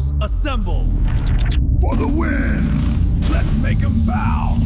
Bros, assemble! For the win! Let's make them bow!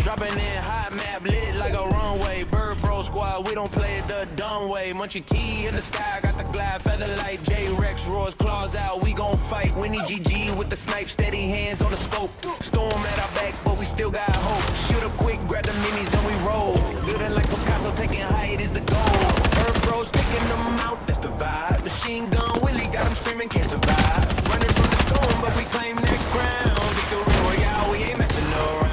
Dropping in hot map lit like a runway. Bird bro squad, we don't play it the dumb way. Munchie T in the sky, got the glide feather light. J-Rex roars, claws out, we gon' fight. Winnie GG with the snipe, steady hands on the scope. Storm at our backs, but we still got hope. Shoot up quick, grab the minis, then we roll. Building like Picasso, taking height is the goal. Bird bros taking them out, that's the vibe. Machine gun Willie got them screaming, can't survive. Running from the storm, but we claim that ground. Victory Royale, we ain't messing around.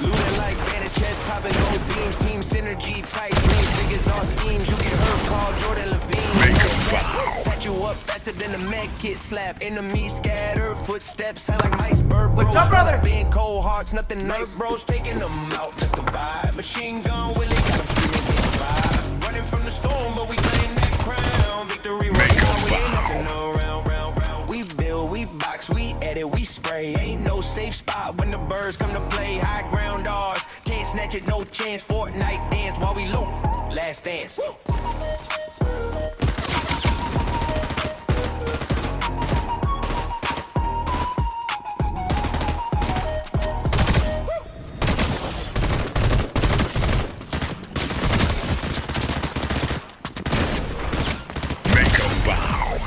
Looting like bandage chest, popping gold beams. Team synergy, tight dreams, big as all schemes. You get hurt, call Jordan Levine. Make 'em bow. Patch you up faster than a med kit slap. Enemies scatter, footsteps sound like mice. Bird bros, what's up, brother? Being cold hearts, nothing nice. Bros taking them out, that's the vibe. Machine gun Willie got them screaming, can't survive. Running from the storm, but we claim that crown. Victory Royale, we ain't messing around. We build, we box, we edit, we spray. Ain't no safe spot when the birds come to play. High ground ours, can't snatch it, no chance. Fortnite dance while we loop. Last dance. Make 'em bow!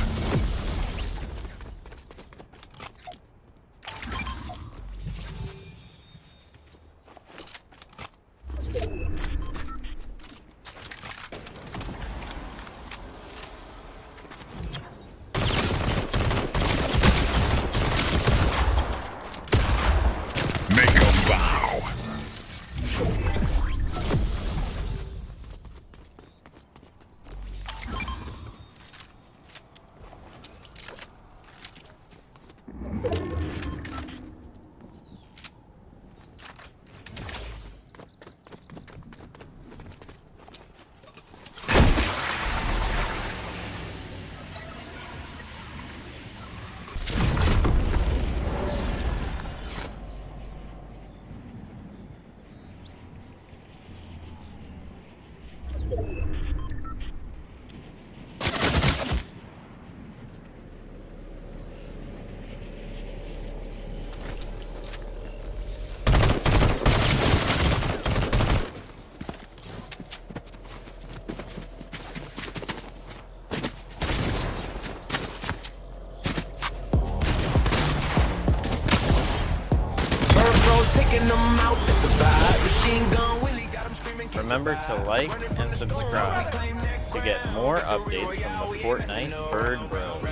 Make 'em bow! Taking them out, that's the vibe. Machine gun Willie got them screaming. Remember to like and subscribe to get more updates from the Fortnite Bird Bros.